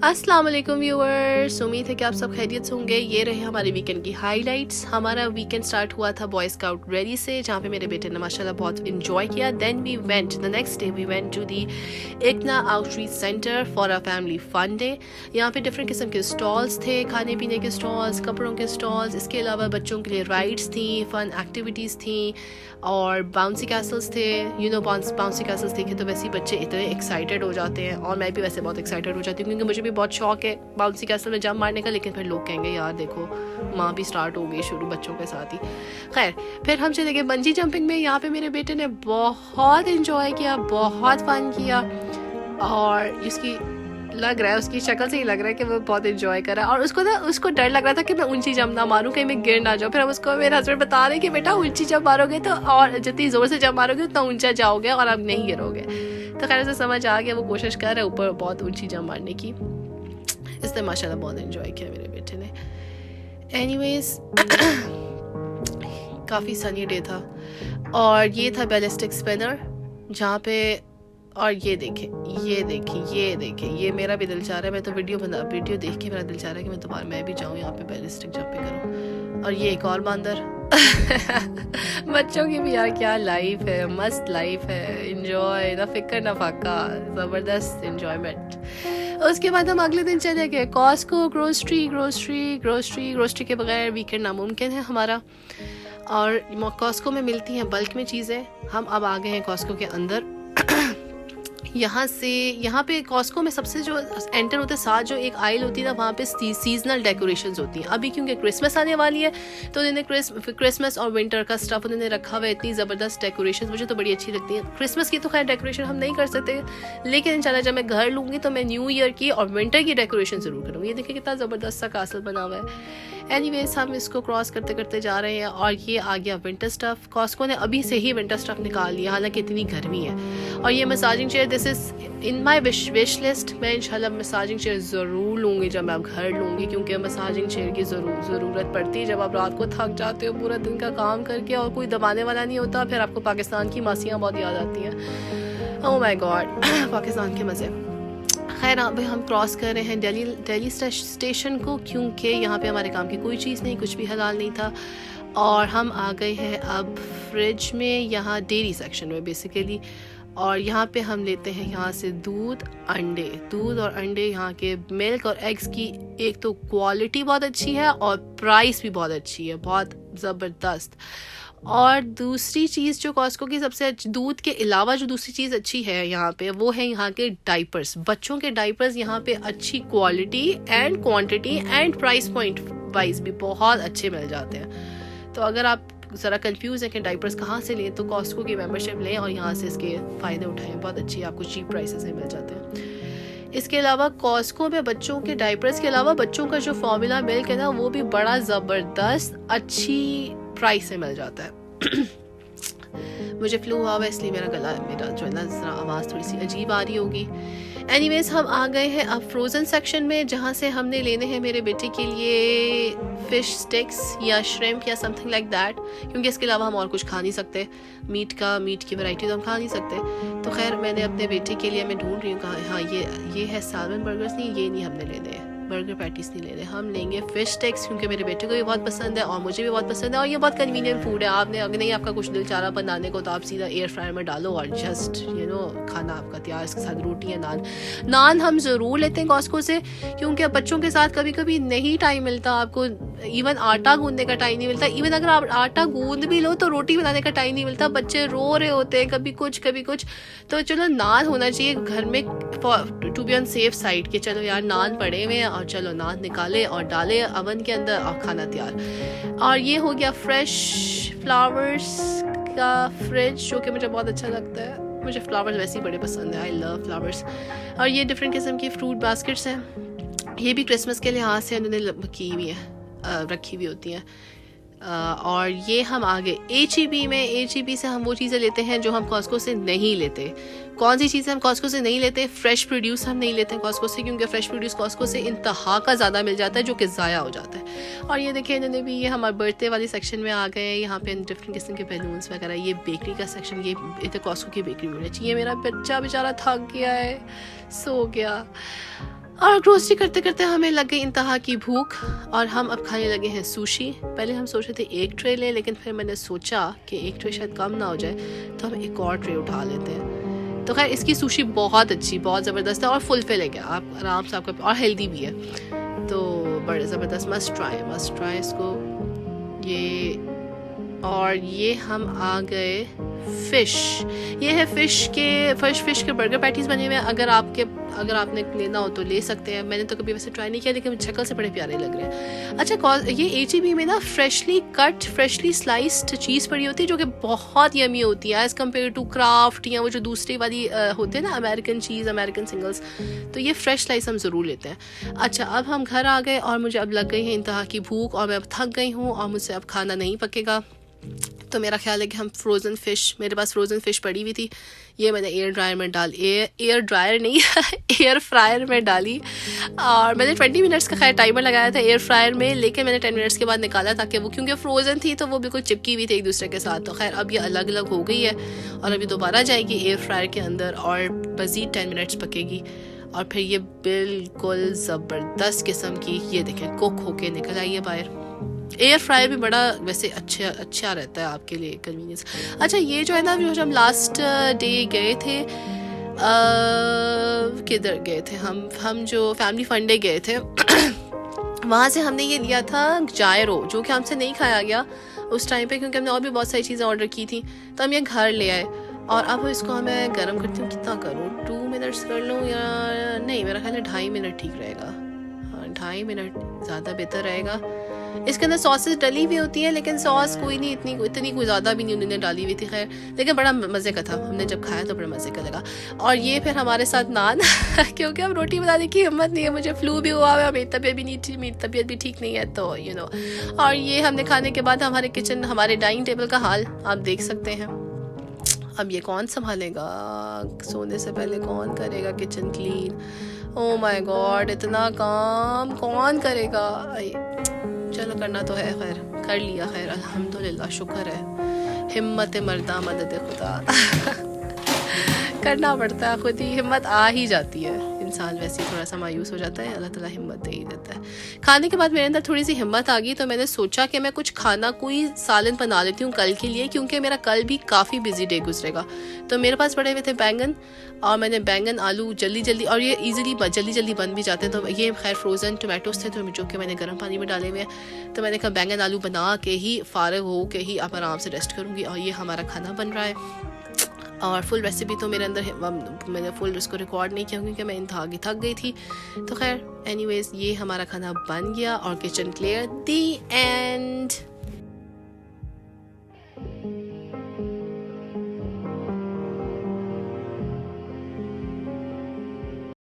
अस्सलाम वालेकुम व्यूअर्स, उम्मीद है कि आप सब खैरियत से होंगे। ये रहे हमारे वीकेंड की हाइलाइट्स। हमारा वीकेंड स्टार्ट हुआ था बॉय स्काउट रैली से, जहाँ पे मेरे बेटे ने माशाल्लाह बहुत इंजॉय किया। Then we went the next day we went to the ICNA outreach centre for a family fun day. यहाँ पे डिफरेंट किस्म के स्टॉल्स थे, खाने पीने के स्टॉल्स, कपड़ों के स्टॉल्स। इसके अलावा बच्चों के लिए राइड्स थी, फन एक्टिविटीज़ थी और बाउंसी कैसल्स थे। बाउंसी कैसल्स देखे तो वैसे ही बच्चे इतने एक्साइटेड हो जाते हैं, और मैं भी वैसे बहुत एक्साइटेड हो जाती हूँ क्योंकि मुझे भी बहुत शौक है बाउंसी कैसल में जंप मारने का। लेकिन फिर लोग कहेंगे यार देखो माँ भी स्टार्ट हो गई शुरू बच्चों के साथ ही। खैर फिर हम चले गए बंजी जंपिंग में। यहाँ पे मेरे बेटे ने बहुत इंजॉय किया, बहुत फन किया, और इसकी लग रहा है, उसकी शक्ल से ही लग रहा है कि वो बहुत इंजॉय कर रहा है। और उसको डर लग रहा था कि मैं ऊंची जंप ना मारूं, कहीं मैं गिर ना जाऊं। फिर हम उसको मेरे हस्बैंड बता रहे कि बेटा ऊंची जंप मारोगे तो और जितनी जोर से जंप मारोगे उतना ऊंचा जाओगे और अब नहीं गिरोगे। तो खैर उसे समझ आ गया, वो कोशिश कर रहा है ऊपर बहुत ऊंची जंप मारने की। इसने माशाल्लाह बहुत इंजॉय किया मेरे बेटे ने। एनीवेज काफ़ी सनी डे था, और ये था बैलिस्टिक स्पिनर जहाँ पे, और ये देखें, ये मेरा भी दिल चाह रहा है। मैं तो वीडियो देख के मेरा दिल चाह रहा है कि मैं भी जाऊँ यहाँ पे बैलिस्टिक जंपिंग करूँ। और ये एक और बंदर बच्चों की भी यार क्या लाइफ है, मस्त लाइफ है, इंजॉय, ना फिक्र ना फाका, ज़बरदस्त इंजॉयमेंट। उसके बाद हम अगले दिन चले गए कॉस्को। ग्रोसरी के बगैर वीकेंड नामुमकिन है हमारा। और कॉस्को में मिलती हैं बल्क में चीज़ें। हम अब आ गए हैं कॉस्को के अंदर। यहाँ पे कॉस्को में सबसे जो एंटर होते साथ जो एक आइल होती है ना, वहाँ पे सीजनल डेकोरेशंस होती हैं। अभी क्योंकि क्रिसमस आने वाली है तो उन्होंने क्रिसमस और विंटर का स्टफ उन्होंने रखा हुआ है। इतनी ज़बरदस्त डेकोरेशन मुझे तो बड़ी अच्छी लगती है। क्रिसमस की तो खैर डेकोरेशन हम नहीं कर सकते, लेकिन इंशाल्लाह जब मैं घर लूँगी तो मैं न्यू ईयर की और विंटर की डेकोरेशन ज़रूर करूँगी। ये देखिए कितना ज़बरदस्त सा कासल बना हुआ है। एनीवेज हम इसको क्रॉस करते करते जा रहे हैं, और ये आ गया विंटर स्टफ। कॉस्को ने अभी से ही विंटर स्टफ निकाल लिया, हालांकि इतनी गर्मी है। और ये massaging chair, this is in my wish list. मैं इंशाल्लाह मसाजिंग चेयर ज़रूर लूँगी जब मैं अब घर लूँगी, क्योंकि मसाजिंग चेयर की ज़रूरत पड़ती है जब आप रात को थक जाते हो पूरा दिन का काम करके और कोई दबाने वाला नहीं होता। फिर आपको पाकिस्तान की मासियाँ बहुत याद आती हैं। ओह माय गॉड पाकिस्तान के मज़े। खैर अभी हम क्रॉस कर रहे हैं दिल्ली स्टेशन को, क्योंकि यहाँ पे हमारे काम की कोई चीज़ नहीं, कुछ भी हलाल नहीं था। और हम आ गए हैं अब फ्रिज में, यहाँ डेयरी सेक्शन में बेसिकली। और यहाँ पे हम लेते हैं यहाँ से दूध और अंडे। यहाँ के मिल्क और एग्स की एक तो क्वालिटी बहुत अच्छी है और प्राइस भी बहुत अच्छी है, बहुत ज़बरदस्त। और दूसरी चीज़ जो कॉस्को की सबसे दूध के अलावा जो दूसरी चीज़ अच्छी है यहाँ पे, वो है यहाँ के डाइपर्स। बच्चों के डाइपर्स यहाँ पे अच्छी quality and quantity and price point wise भी बहुत अच्छे मिल जाते हैं। तो अगर आप ज़रा कंफ्यूज है कि डाइपर्स कहाँ से लें, तो कॉस्को की मेंबरशिप लें और यहाँ से इसके फ़ायदे उठाएं। बहुत अच्छी आपको चीप प्राइसेस में मिल जाते हैं। इसके अलावा कॉस्को में बच्चों के डाइपर्स के अलावा बच्चों का जो फॉर्मूला मिल्क है ना, वो भी बड़ा ज़बरदस्त अच्छी प्राइस से मिल जाता है। मुझे फ्लू हुआ है इसलिए मेरा जो है ना ज़रा आवाज़ थोड़ी सी अजीब आ रही होगी। एनीवेज हम आ गए हैं अब फ्रोज़न सेक्शन में, जहाँ से हमने लेने हैं मेरे बेटे के लिए फ़िश स्टिक्स या श्रिम्प या समथिंग लाइक दैट, क्योंकि इसके अलावा हम और कुछ खा नहीं सकते। मीट की वैरायटी तो हम खा नहीं सकते। तो खैर मैंने अपने बेटे के लिए मैं ढूंढ रही हूँ कहाँ। हाँ ये है साल्मन बर्गर्स, नहीं ये नहीं हमने लेने हैं, बर्गर पैटीज नहीं लेने, हम लेंगे फ़िश स्टिक्स, क्योंकि मेरे बेटे को भी बहुत पसंद है और मुझे भी बहुत पसंद है। और ये बहुत कन्वीनियंट फूड है। आपने अगर नहीं आपका कुछ दिल चाह रहा बनाने को तो आप सीधा एयर फ्रायर में डालो और जस्ट खाना आपका तैयार। इसके साथ रोटी या नान हम ज़रूर लेते हैं कॉस्को से, क्योंकि बच्चों के साथ कभी कभी नहीं टाइम मिलता आपको, इवन आटा गूंदने का टाइम नहीं मिलता। इवन अगर आप आटा गूंद भी लो तो रोटी बनाने का टाइम नहीं मिलता। बच्चे रो रहे होते हैं कभी कुछ। तो चलो नान होना चाहिए घर में, to be on safe side के चलो यार नान पड़े हुए हैं और चलो नान निकाले और डाले अवन के अंदर और खाना तैयार। और ये हो गया फ्रेश फ्लावर्स का फ्रिज, जो कि मुझे बहुत अच्छा लगता है। मुझे फ्लावर्स वैसे ही बड़े पसंद है, आई लव फ्लावर्स। और ये डिफरेंट किस्म की फ्रूट बास्केट्स हैं, ये भी क्रिसमस के लिहाज से उन्होंने की हुई है, रखी हुई होती हैं। और ये हम आगे HEB में, HEB से हम वो चीज़ें लेते हैं जो हम कॉस्को से नहीं लेते। कौन सी चीज़ें हम कॉस्को से नहीं लेते? फ्रेश प्रोड्यूस हम नहीं लेते हैं कॉस्को से, क्योंकि फ्रेश प्रोड्यूस कॉस्को से इंतहा का ज़्यादा मिल जाता है, जो कि ज़ाया हो जाता है। और ये देखिए इन्होंने भी, ये हमारे बर्थडे वाली सेक्शन में आ गए। यहाँ पे डिफरेंट किस्म के बैलून्स वगैरह। ये बेकरी का सेक्शन, ये इधर कॉस्को की बेकरी मिलनी चाहिए। मेरा बच्चा बेचारा थक गया है, सो गया। और ग्रोसरी करते करते हमें लग गई इंतहा की भूख और हम अब खाने लगे हैं सुशी। पहले हम सोच रहे थे एक ट्रे लें, लेकिन फिर मैंने सोचा कि एक ट्रे शायद कम ना हो जाए, तो हम एक और ट्रे उठा लेते हैं। तो खैर इसकी सुशी बहुत अच्छी, बहुत ज़बरदस्त है और फुल फिलिंग है, आप आराम से आपका, और हेल्दी भी है, तो बड़े ज़बरदस्त, मस्ट ट्राई इसको। और ये हम आ गए फ़िश, ये है फ़िश के बर्गर पैटीज़ बने हुए हैं। अगर आपने लेना हो तो ले सकते हैं। मैंने तो कभी वैसे ट्राई नहीं किया, लेकिन शक्ल से बड़े प्यारे लग रहे हैं। अच्छा, ये HEB में ना फ्रेशली स्लाइस्ड चीज़ पड़ी होती है, जो कि बहुत यमी होती है एज़ कम्पेयर टू क्राफ्ट या वो जो दूसरी वाली होते हैं ना, अमेरिकन चीज़, अमेरिकन सिंगल्स। तो ये फ्रेश स्लाइस हम ज़रूर लेते हैं। अच्छा, अब हम घर आ गए और मुझे अब लग गई है इंतहा की भूख और मैं अब थक गई हूँ और मुझसे अब खाना नहीं पकेगा। तो मेरा ख्याल है कि हम फ्रोज़न फ़िश, मेरे पास फ्रोज़न फ़िश पड़ी हुई थी, ये मैंने एयर फ्रायर में डाली और मैंने 20 मिनट्स का खैर टाइमर लगाया था एयर फ्रायर में, लेकिन मैंने 10 मिनट्स के बाद निकाला ताकि वो, क्योंकि फ्रोज़न थी तो वो बिल्कुल चिपकी हुई थी एक दूसरे के साथ। तो खैर अब ये अलग अलग हो गई है और अभी दोबारा जाएगी एयर फ्रायर के अंदर और मज़ीद 10 मिनट्स पकेगी और फिर ये बिल्कुल ज़बरदस्त किस्म की, ये देखें, कुक होके निकल आई है बाहर। एयर फ्रायर भी बड़ा वैसे अच्छा रहता है आपके लिए, कन्वीनियंस। अच्छा, ये जो है ना, जो हम लास्ट डे गए थे, किधर गए थे हम जो फैमिली फंडे गए थे वहाँ से हमने ये लिया था जायरो, जो कि हमसे नहीं खाया गया उस टाइम पे, क्योंकि हमने और भी बहुत सारी चीज़ें ऑर्डर की थी। तो हम ये घर ले आए और अब इसको मैं गर्म करती हूँ। कितना करूँ, 2 मिनट्स कर लूँ या नहीं? मेरा ख्याल है 2.5 मिनट ठीक रहेगा। हाँ, 2.5 मिनट ज़्यादा बेहतर रहेगा। इसके अंदर सॉसेस डली हुई होती है, लेकिन सॉस कोई नहीं, इतनी कोई ज़्यादा भी नहीं उन्होंने डाली हुई थी, खैर, लेकिन बड़ा मज़े का था। हमने जब खाया तो बड़ा मज़े का लगा। और ये फिर हमारे साथ नान क्योंकि अब रोटी बनाने की हिम्मत नहीं है, मुझे फ्लू भी हुआ है, मेरी तबीयत भी ठीक नहीं है, तो और ये हमने खाने के बाद हमारे डाइनिंग टेबल का हाल आप देख सकते हैं। अब ये कौन संभालेगा, सोने से पहले कौन करेगा kitchen clean? Oh my God, इतना काम कौन करेगा? चलो, करना तो है, खैर कर लिया, खैर अल्हम्दुलिल्लाह, शुक्र है। हिम्मत मर्दा मदद खुदा करना पड़ता है, खुद ही हिम्मत आ ही जाती है, इंसान वैसे ही थोड़ा सा मायूस हो जाता है, अल्लाह ताला हिम्मत दे ही देता है। खाने के बाद मेरे अंदर थोड़ी सी हिम्मत आ गई, तो मैंने सोचा कि मैं कुछ कोई सालन बना लेती हूँ कल के लिए, क्योंकि मेरा कल भी काफ़ी बिजी डे गुजरेगा। तो मेरे पास पड़े हुए थे बैंगन, और मैंने बैंगन आलू जल्दी और ये जल्दी बन भी जाते हैं। तो ये खैर फ्रोज़न टोमेटोज़ थे, तो जो कि मैंने गर्म पानी में डाले हुए हैं। तो मैंने कहा बैंगन आलू बना के ही फारिग हो के ही अब आराम से रेस्ट करूँगी, और ये हमारा खाना बन रहा है। और फुल रेसिपी तो मेरे अंदर, मैंने फुल उसको रिकॉर्ड नहीं किया क्योंकि मैं इंतहा की थक गई थी। तो खैर एनीवेज़, ये हमारा खाना बन गया और किचन क्लियर, दी एंड।